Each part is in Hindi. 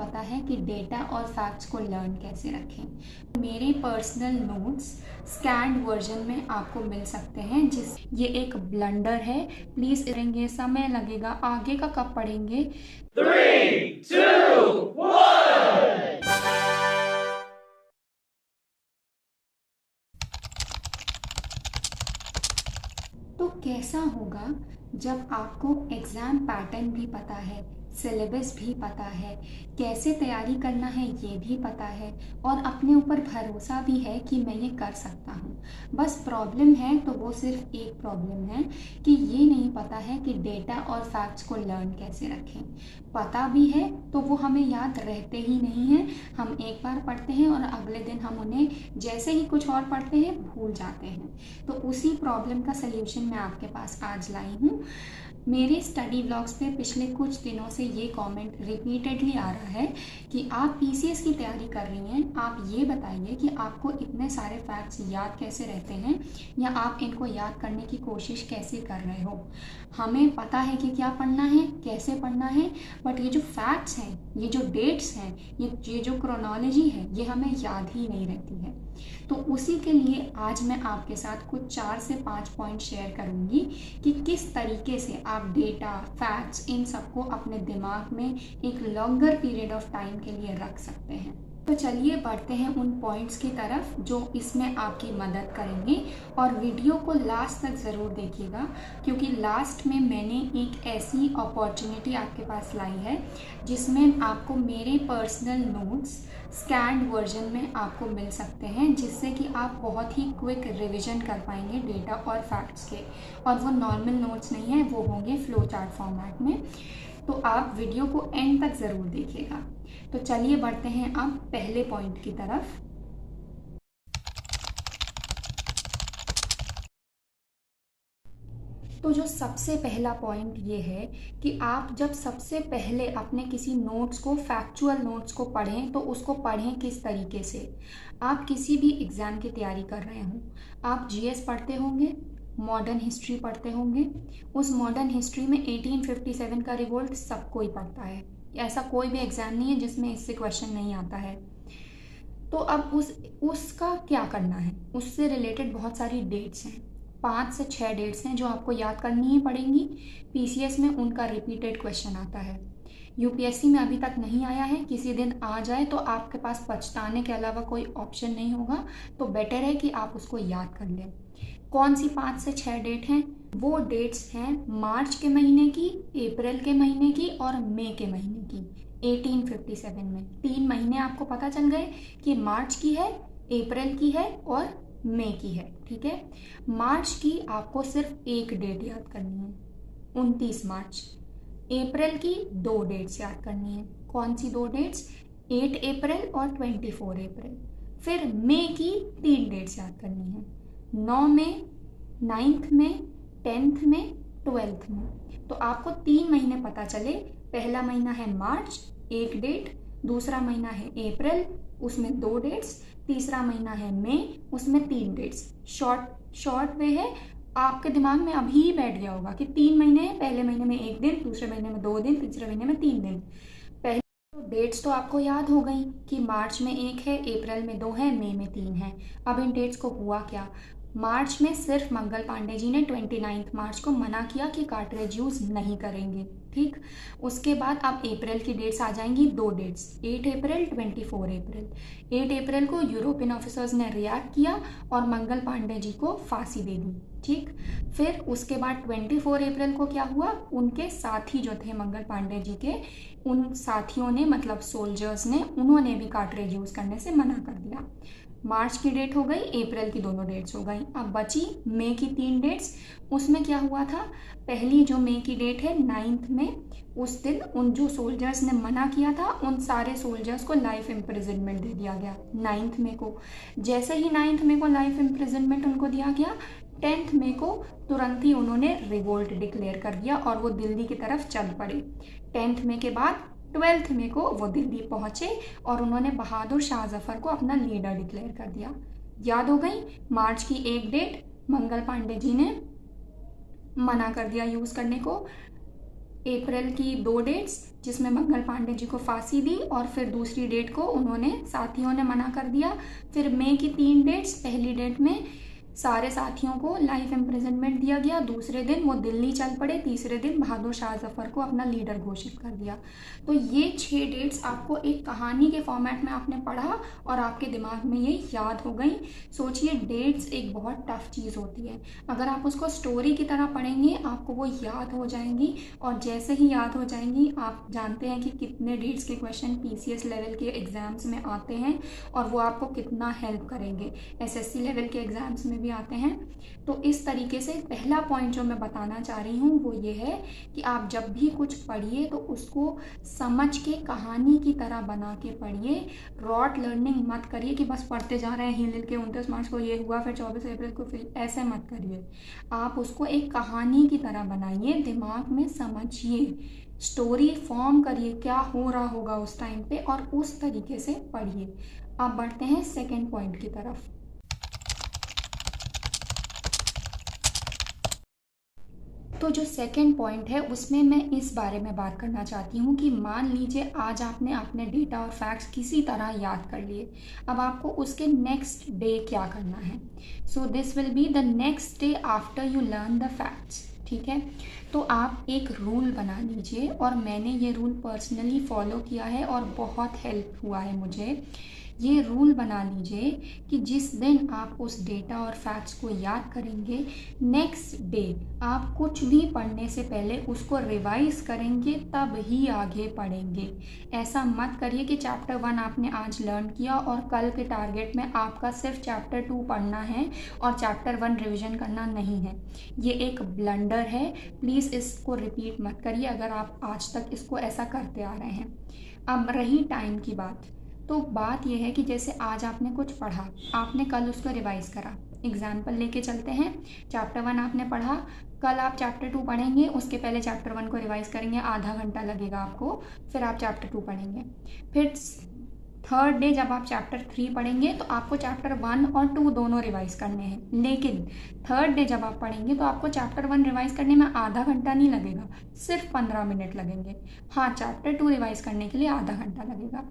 पता है कि डेटा और फैक्ट्स को लर्न कैसे रखें। मेरे पर्सनल नोट्स स्कैन्ड वर्जन में आपको मिल सकते हैं। ये एक ब्लंडर है, प्लीज़ करेंगे, समय लगेगा, आगे का कब पढ़ेंगे। 3, 2, 1. तो कैसा होगा जब आपको एग्ज़ाम पैटर्न भी पता है, सिलेबस भी पता है, कैसे तैयारी करना है ये भी पता है, और अपने ऊपर भरोसा भी है कि मैं ये कर सकता हूँ। बस प्रॉब्लम है तो वो सिर्फ एक प्रॉब्लम है कि ये नहीं पता है कि डेटा और फैक्ट्स को लर्न कैसे रखें। पता भी है तो वो हमें याद रहते ही नहीं हैं। हम एक बार पढ़ते हैं और अगले दिन हम उन्हें जैसे ही कुछ और पढ़ते हैं भूल जाते हैं। तो उसी प्रॉब्लम का सल्यूशन मैं आपके पास आज लाई हूँ। मेरे स्टडी ब्लॉग्स पे पिछले कुछ दिनों से ये कमेंट रिपीटेडली आ रहा है कि आप पीसीएस की तैयारी कर रही हैं, आप ये बताइए कि आपको इतने सारे फैक्ट्स याद कैसे रहते हैं या आप इनको याद करने की कोशिश कैसे कर रहे हो। हमें पता है कि क्या पढ़ना है, कैसे पढ़ना है, बट ये जो फैक्ट्स हैं, ये जो डेट्स हैं, ये जो क्रोनोलॉजी है, ये हमें याद ही नहीं रहती है। तो उसी के लिए आज मैं आपके साथ कुछ 4 से 5 पॉइंट शेयर करूंगी कि किस तरीके से आप डेटा, फैक्ट्स, इन सबको अपने दिमाग में एक लॉन्गर पीरियड ऑफ टाइम के लिए रख सकते हैं। तो चलिए बढ़ते हैं उन पॉइंट्स की तरफ जो इसमें आपकी मदद करेंगे, और वीडियो को लास्ट तक ज़रूर देखिएगा क्योंकि लास्ट में मैंने एक ऐसी अपॉर्चुनिटी आपके पास लाई है जिसमें आपको मेरे पर्सनल नोट्स स्कैन्ड वर्जन में आपको मिल सकते हैं, जिससे कि आप बहुत ही क्विक रिवीजन कर पाएंगे डेटा और फैक्ट्स के। और वो नॉर्मल नोट्स नहीं है, वो होंगे फ्लो चार्ट फॉर्मेट में। तो आप वीडियो को एंड तक ज़रूर देखिएगा। तो चलिए बढ़ते हैं अब पहले पॉइंट की तरफ। तो जो सबसे पहला पॉइंट ये है कि आप जब सबसे पहले अपने किसी नोट्स को, फैक्चुअल नोट्स को पढ़ें तो उसको पढ़ें किस तरीके से। आप किसी भी एग्ज़ाम की तैयारी कर रहे हों, आप जीएस पढ़ते होंगे, मॉडर्न हिस्ट्री पढ़ते होंगे। उस मॉडर्न हिस्ट्री में 1857 का रिवोल्ट सबको ही पढ़ता है, ऐसा कोई भी एग्ज़ाम नहीं है जिसमें इससे क्वेश्चन नहीं आता है। तो अब उसका क्या करना है, उससे रिलेटेड बहुत सारी डेट्स हैं, 5 से 6 डेट्स हैं जो आपको याद करनी ही पड़ेंगी। पीसीएस में उनका रिपीटेड क्वेश्चन आता है, यूपीएससी में अभी तक नहीं आया है। किसी दिन आ जाए तो आपके पास पछताने के अलावा कोई ऑप्शन नहीं होगा, तो बेटर है कि आप उसको याद कर लें। कौन सी 5 से 6 डेट हैं? वो डेट्स हैं मार्च के महीने की, अप्रैल के महीने की और मई के महीने की। 1857 में 3 महीने आपको पता चल गए कि मार्च की है, अप्रैल की है और मई की है। ठीक है, मार्च की आपको सिर्फ एक डेट याद करनी है, 29 मार्च। अप्रैल की 2 डेट्स याद करनी है। कौन सी 2 डेट्स? 8 अप्रैल और 24 अप्रैल। फिर मई की 3 डेट्स याद करनी है, 9 में, 9th में, 10th में, 12th में। तो आपको 3 महीने पता चले। पहला महीना है मार्च, 1 डेट। दूसरा महीना है अप्रैल, उसमें 2 डेट्स। तीसरा महीना है मई, उसमें 3 डेट्स। शॉर्ट वे है, आपके दिमाग में अभी ही बैठ गया होगा कि 3 महीने हैं, पहले महीने में 1 दिन, दूसरे महीने में 2 दिन, तीसरे महीने में 3 दिन। पहले तो डेट्स तो आपको याद हो गई कि मार्च में 1 है, अप्रैल में 2 है, मई में 3 है। अब इन डेट्स को हुआ क्या? मार्च में सिर्फ मंगल पांडे जी ने 29 मार्च को मना किया कि कार्ट्रिज यूज़ नहीं करेंगे। ठीक, उसके बाद अब अप्रैल की डेट्स आ जाएंगी, 2 डेट्स, 8 अप्रैल, 24 अप्रैल। 8 अप्रैल को यूरोपियन ऑफिसर्स ने रिएक्ट किया और मंगल पांडे जी को फांसी दे दी। ठीक, फिर उसके बाद 24 अप्रैल को क्या हुआ? उनके साथी जो थे मंगल पांडे जी के, उन साथियों ने, मतलब सोल्जर्स ने, उन्होंने भी कार्ट्रिज यूज़ करने से मना कर दिया। मार्च की डेट हो गई, अप्रैल की दोनों डेट्स हो गई। अब बची मई की 3 डेट्स। उसमें क्या हुआ था? पहली जो मई की डेट है 9th में, उस दिन उन जो सोल्जर्स ने मना किया था उन सारे सोल्जर्स को लाइफ इम्प्रिजनमेंट दे दिया गया 9th मई को। जैसे ही 9th मई को लाइफ इम्प्रिजनमेंट उनको दिया गया, 10th मई को तुरंत ही उन्होंने रिवोल्ट डिक्लेयर कर दिया और वो दिल्ली की तरफ चल पड़े। 10th मई के बाद 12th मई को वो दिल्ली पहुंचे और उन्होंने बहादुर शाह जफर को अपना लीडर डिक्लेयर कर दिया। याद हो गई? मार्च की 1 डेट मंगल पांडे जी ने मना कर दिया यूज़ करने को। अप्रैल की 2 डेट्स जिसमें मंगल पांडे जी को फांसी दी और फिर दूसरी डेट को उन्होंने साथियों ने मना कर दिया। फिर मई की 3 डेट्स, पहली डेट में सारे साथियों को लाइफ इम्प्रिजनमेंट दिया गया, दूसरे दिन वो दिल्ली चल पड़े, तीसरे दिन बहादुर शाह जफर को अपना लीडर घोषित कर दिया। तो ये 6 डेट्स आपको एक कहानी के फॉर्मेट में आपने पढ़ा और आपके दिमाग में ये याद हो गई। सोचिए, डेट्स एक बहुत टफ चीज़ होती है, अगर आप उसको स्टोरी की तरह पढ़ेंगे आपको वो याद हो जाएंगी, और जैसे ही याद हो जाएंगी आप जानते हैं कि कितने डेट्स के क्वेश्चन पीसीएस लेवल के एग्जाम्स में आते हैं और वो आपको कितना हेल्प करेंगे, एसएससी लेवल के एग्जाम्स में भी आते हैं। तो इस तरीके से पहला पॉइंट जो मैं बताना चाह रही हूँ वो ये है कि आप जब भी कुछ पढ़िए तो उसको समझ के कहानी की तरह बना के पढ़िए। रॉट लर्निंग मत करिए कि बस पढ़ते जा रहे हैं, हिल हिल के 29 मार्च को ये हुआ, फिर 24 अप्रैल को, फिर ऐसे मत करिए। आप उसको एक कहानी की तरह बनाइए, दिमाग में समझिए, स्टोरी फॉर्म करिए, क्या हो रहा होगा उस टाइम पे, और उस तरीके से पढ़िए। अब बढ़ते हैं सेकेंड पॉइंट की तरफ। तो जो सेकंड पॉइंट है उसमें मैं इस बारे में बात करना चाहती हूँ कि मान लीजिए आज आपने अपने डेटा और फैक्ट्स किसी तरह याद कर लिए, अब आपको उसके नेक्स्ट डे क्या करना है। So this will be the next day after you learn the facts, ठीक है। तो आप एक रूल बना लीजिए, और मैंने ये रूल पर्सनली फॉलो किया है और बहुत हेल्प हुआ है मुझे। ये रूल बना लीजिए कि जिस दिन आप उस डेटा और फैक्ट्स को याद करेंगे, नेक्स्ट डे आप कुछ भी पढ़ने से पहले उसको रिवाइज करेंगे, तब ही आगे पढ़ेंगे। ऐसा मत करिए कि चैप्टर 1 आपने आज लर्न किया और कल के टारगेट में आपका सिर्फ चैप्टर 2 पढ़ना है और चैप्टर 1 रिविजन करना नहीं है। ये एक ब्लंडर है, प्लीज़ इसको रिपीट मत करिए अगर आप आज तक इसको ऐसा करते आ रहे हैं। अब रही टाइम की बात, तो बात यह है कि जैसे आज आपने कुछ पढ़ा, आपने कल उसको रिवाइज करा। एग्जाम्पल लेके चलते हैं, चैप्टर 1 आपने पढ़ा, कल आप चैप्टर 2 पढ़ेंगे, उसके पहले चैप्टर 1 को रिवाइज करेंगे, आधा घंटा लगेगा आपको, फिर आप चैप्टर 2 पढ़ेंगे। फिर थर्ड डे जब आप चैप्टर 3 पढ़ेंगे तो आपको चैप्टर 1 और 2 दोनों रिवाइज करने हैं, लेकिन थर्ड डे जब आप पढ़ेंगे तो आपको चैप्टर 1 रिवाइज करने में आधा घंटा नहीं लगेगा, सिर्फ 15 मिनट लगेंगे। हाँ, चैप्टर 2 रिवाइज करने के लिए आधा घंटा लगेगा।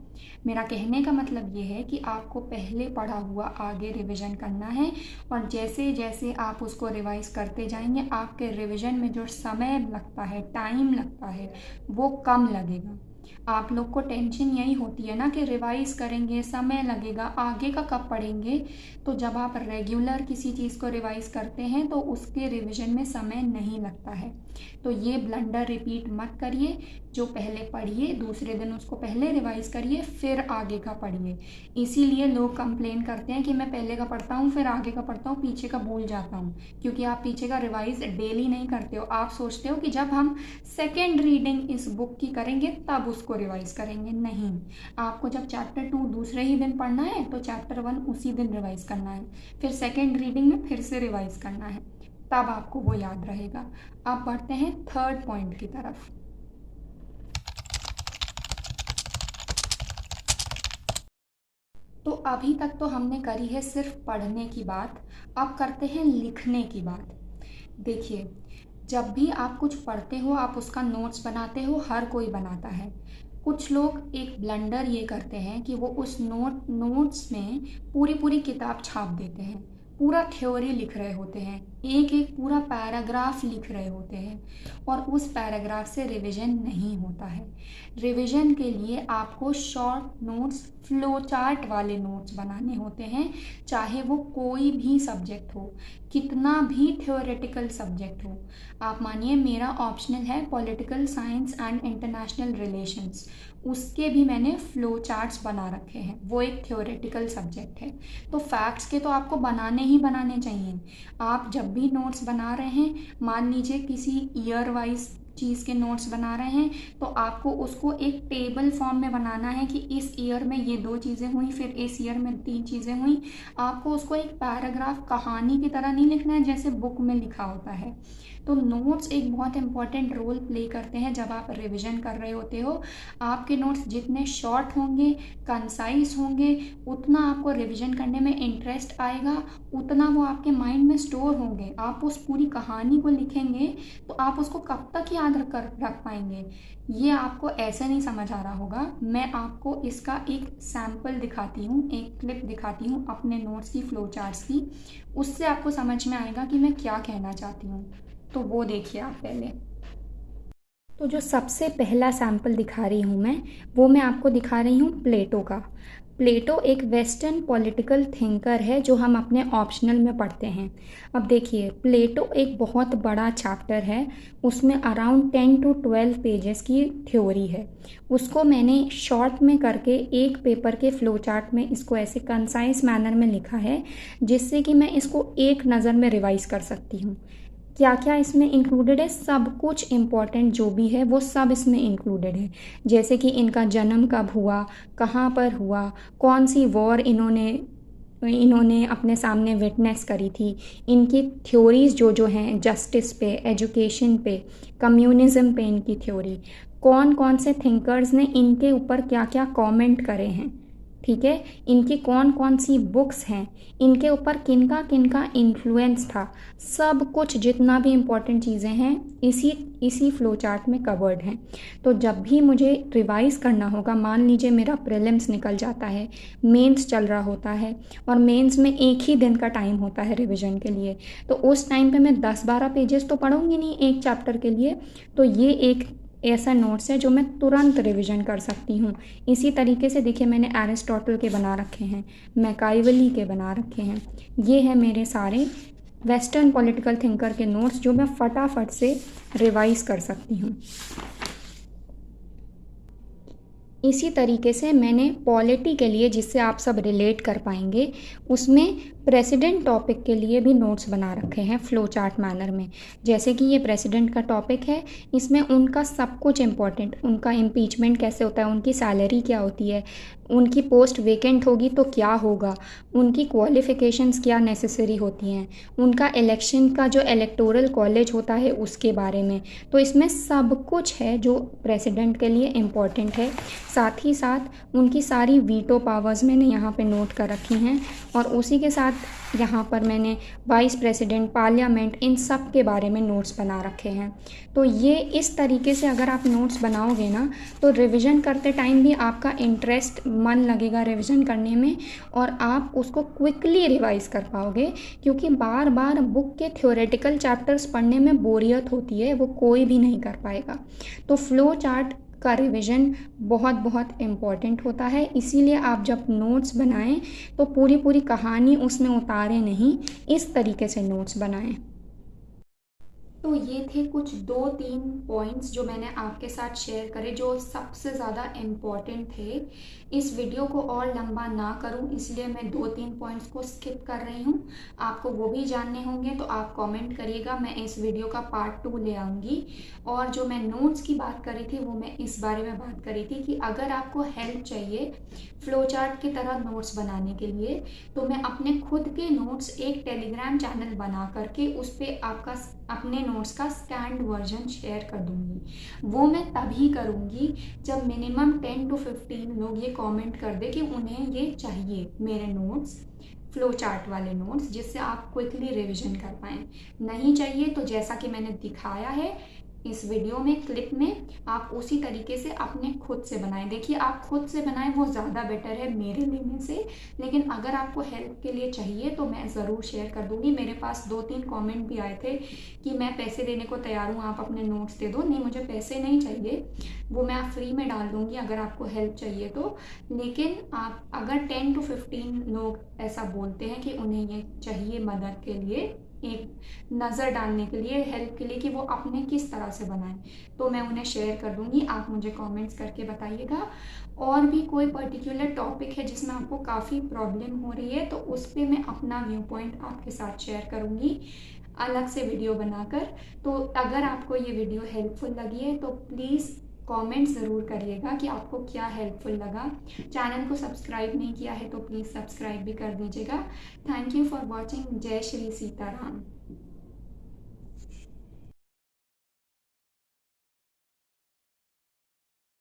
मेरा कहने का मतलब ये है कि आपको पहले पढ़ा हुआ आगे रिविज़न करना है, और जैसे जैसे आप उसको रिवाइज करते जाएंगे आपके रिविज़न में जो समय लगता है, टाइम लगता है, वो कम लगेगा। आप लोग को टेंशन यही होती है ना कि रिवाइज करेंगे, समय लगेगा, आगे का कब पढ़ेंगे। तो जब आप रेगुलर किसी चीज़ को रिवाइज करते हैं तो उसके रिवीजन में समय नहीं लगता है। तो ये ब्लंडर रिपीट मत करिए, जो पहले पढ़िए दूसरे दिन उसको पहले रिवाइज करिए, फिर आगे का पढ़िए। इसीलिए लोग कंप्लेन करते हैं कि मैं पहले का पढ़ता हूँ फिर आगे का पढ़ता हूँ, पीछे का भूल जाता हूँ, क्योंकि आप पीछे का रिवाइज डेली नहीं करते हो। आप सोचते हो कि जब हम सेकेंड रीडिंग इस बुक की करेंगे तब उसको रिवाइज करेंगे। नहीं, आपको जब चैप्टर 2 दूसरे ही दिन पढ़ना है तो चैप्टर 1 उसी दिन रिवाइज करना है, फिर सेकेंड रीडिंग में फिर से रिवाइज करना है, तब आपको वो याद रहेगा। अब बढ़ते हैं थर्ड पॉइंट की तरफ। तो अभी तक तो हमने करी है सिर्फ पढ़ने की बात, अब करते हैं लिखने की बात। देखिए, जब भी आप कुछ पढ़ते हो आप उसका नोट्स बनाते हो, हर कोई बनाता है। कुछ लोग एक ब्लंडर ये करते हैं कि वो उस नोट्स में पूरी किताब छाप देते हैं, पूरा थ्योरी लिख रहे होते हैं, एक एक पूरा पैराग्राफ लिख रहे होते हैं, और उस पैराग्राफ से रिवीजन नहीं होता है। रिवीजन के लिए आपको शॉर्ट नोट्स, फ्लो चार्ट वाले नोट्स बनाने होते हैं, चाहे वो कोई भी सब्जेक्ट हो, कितना भी थ्योरेटिकल सब्जेक्ट हो। आप मानिए मेरा ऑप्शनल है political science and international relations, उसके भी मैंने फ्लो चार्ट्स बना रखे हैं, वो एक थ्योरेटिकल सब्जेक्ट है। तो फैक्ट्स के तो आपको बनाने ही बनाने चाहिए। आप जब भी नोट्स बना रहे हैं, मान लीजिए किसी ईयर वाइज चीज़ के नोट्स बना रहे हैं, तो आपको उसको एक टेबल फॉर्म में बनाना है कि इस ईयर में ये 2 चीज़ें हुई, फिर इस ईयर में 3 चीज़ें हुई। आपको उसको एक पैराग्राफ कहानी की तरह नहीं लिखना है जैसे बुक में लिखा होता है। तो नोट्स एक बहुत इम्पॉर्टेंट रोल प्ले करते हैं जब आप रिवीजन कर रहे होते हो। आपके नोट्स जितने शॉर्ट होंगे, कंसाइज होंगे, उतना आपको रिवीजन करने में इंटरेस्ट आएगा, उतना वो आपके माइंड में स्टोर होंगे। आप उस पूरी कहानी को लिखेंगे तो आप उसको कब तक याद रख पाएंगे, ये आपको ऐसे नहीं समझ आ रहा होगा। मैं आपको इसका एक सैम्पल दिखाती हूँ, एक क्लिप दिखाती हूँ अपने नोट्स की, फ्लो चार्ट्स की। उससे आपको समझ में आएगा कि मैं क्या कहना चाहती हूँ। तो वो देखिए आप पहले। तो जो सबसे पहला सैम्पल दिखा रही हूँ मैं आपको दिखा रही हूँ प्लेटो का। प्लेटो एक वेस्टर्न पॉलिटिकल थिंकर है जो हम अपने ऑप्शनल में पढ़ते हैं। अब देखिए, प्लेटो एक बहुत बड़ा चैप्टर है, उसमें अराउंड 10 to 12 पेजेस की थ्योरी है। उसको मैंने शॉर्ट में करके एक पेपर के फ्लो चार्ट में इसको ऐसे कंसाइज मैनर में लिखा है, जिससे कि मैं इसको एक नज़र में रिवाइज कर सकती हूँ। क्या क्या इसमें इंक्लूडेड है, सब कुछ इम्पॉर्टेंट जो भी है वो सब इसमें इंक्लूडेड है। जैसे कि इनका जन्म कब हुआ, कहाँ पर हुआ, कौन सी वॉर इन्होंने अपने सामने विटनेस करी थी, इनकी थ्योरीज जो जो हैं जस्टिस पे, एजुकेशन पे, कम्युनिज्म पे इनकी थ्योरी, कौन कौन से थिंकर्स ने इनके ऊपर क्या क्या कमेंट करे हैं, ठीक है, इनकी कौन कौन सी बुक्स हैं, इनके ऊपर किनका किनका इन्फ्लुएंस था, सब कुछ जितना भी इम्पोर्टेंट चीज़ें हैं इसी फ्लो चार्ट में कवर्ड हैं। तो जब भी मुझे रिवाइज़ करना होगा, मान लीजिए मेरा प्रीलिम्स निकल जाता है, मेंस चल रहा होता है और मेंस में एक ही दिन का टाइम होता है रिवीजन के लिए, तो उस टाइम पे मैं 10-12 पेजेस तो पढ़ूंगी नहीं एक चैप्टर के लिए। तो ये एक ऐसा नोट्स है जो मैं तुरंत रिवीजन कर सकती हूँ। इसी तरीके से देखिए, मैंने एरिस्टोटल के बना रखे हैं, मैकाइवली के बना रखे हैं। ये है मेरे सारे वेस्टर्न पॉलिटिकल थिंकर के नोट्स जो मैं फटाफट से रिवाइज कर सकती हूँ। इसी तरीके से मैंने पॉलिटी के लिए, जिससे आप सब रिलेट कर पाएंगे, उसमें प्रेसिडेंट टॉपिक के लिए भी नोट्स बना रखे हैं फ्लो चार्ट मैनर में। जैसे कि ये प्रेसिडेंट का टॉपिक है, इसमें उनका सब कुछ इम्पोर्टेंट, उनका इम्पीचमेंट कैसे होता है, उनकी सैलरी क्या होती है, उनकी पोस्ट वेकेंट होगी तो क्या होगा, उनकी क्वालिफ़िकेशंस क्या नेसेसरी होती हैं, उनका इलेक्शन का जो इलेक्टोरल कॉलेज होता है उसके बारे में। तो इसमें सब कुछ है जो प्रेसिडेंट के लिए इम्पॉर्टेंट है। साथ ही साथ उनकी सारी वीटो पावर्स मैंने यहाँ पे नोट कर रखी हैं, और उसी के साथ यहाँ पर मैंने वाइस प्रेसिडेंट, पार्लियामेंट, इन सब के बारे में नोट्स बना रखे हैं। तो ये इस तरीके से अगर आप नोट्स बनाओगे ना, तो रिवीजन करते टाइम भी आपका इंटरेस्ट, मन लगेगा रिवीजन करने में, और आप उसको क्विकली रिवाइज कर पाओगे। क्योंकि बार बार बुक के थ्योरेटिकल चैप्टर्स पढ़ने में बोरियत होती है, वो कोई भी नहीं कर पाएगा। तो फ्लो चार्ट का रिवीजन बहुत बहुत इम्पॉर्टेंट होता है। इसीलिए आप जब नोट्स बनाएं तो पूरी पूरी कहानी उसमें उतारें नहीं, इस तरीके से नोट्स बनाएं। तो ये थे कुछ 2-3 पॉइंट्स जो मैंने आपके साथ शेयर करे, जो सबसे ज़्यादा इम्पॉर्टेंट थे। इस वीडियो को और लंबा ना करूं, इसलिए मैं 2-3 पॉइंट्स को स्किप कर रही हूं। आपको वो भी जानने होंगे तो आप कमेंट करिएगा, मैं इस वीडियो का पार्ट 2 ले आऊँगी। और जो मैं नोट्स की बात करी थी, वो मैं इस बारे में बात करी थी कि अगर आपको हेल्प चाहिए फ्लो चार्ट की तरह नोट्स बनाने के लिए, तो मैं अपने खुद के नोट्स एक टेलीग्राम चैनल बना करके उस पर आपका अपने नोट्स का स्कैन्ड वर्जन शेयर कर दूंगी। वो मैं तभी करूंगी जब मिनिमम 10 to 15 लोग ये कमेंट कर दे कि उन्हें ये चाहिए, मेरे नोट्स, फ्लो चार्ट वाले नोट्स, जिससे आप क्विकली रिवीजन कर पाएँ। नहीं चाहिए तो जैसा कि मैंने दिखाया है इस वीडियो में, क्लिप में, आप उसी तरीके से अपने खुद से बनाएं। देखिए, आप खुद से बनाएं वो ज़्यादा बेटर है मेरे लेने से, लेकिन अगर आपको हेल्प के लिए चाहिए तो मैं ज़रूर शेयर कर दूंगी। मेरे पास 2-3 कमेंट भी आए थे कि मैं पैसे देने को तैयार हूँ, आप अपने नोट्स दे दो। नहीं, मुझे पैसे नहीं चाहिए, वो मैं फ्री में डाल दूँगी अगर आपको हेल्प चाहिए तो। लेकिन आप अगर 10 to 15 लोग ऐसा बोलते हैं कि उन्हें ये चाहिए मदद के लिए, एक नज़र डालने के लिए, हेल्प के लिए, कि वो अपने किस तरह से बनाएं, तो मैं उन्हें शेयर कर दूंगी। आप मुझे कमेंट्स करके बताइएगा। और भी कोई पर्टिकुलर टॉपिक है जिसमें आपको काफ़ी प्रॉब्लम हो रही है, तो उस पर मैं अपना व्यू पॉइंट आपके साथ शेयर करूंगी अलग से वीडियो बनाकर। तो अगर आपको ये वीडियो हेल्पफुल लगी है तो प्लीज़ कमेंट ज़रूर करिएगा कि आपको क्या हेल्पफुल लगा। चैनल को सब्सक्राइब नहीं किया है तो प्लीज़ सब्सक्राइब भी कर दीजिएगा। Thank you for watching. जय श्री सीताराम।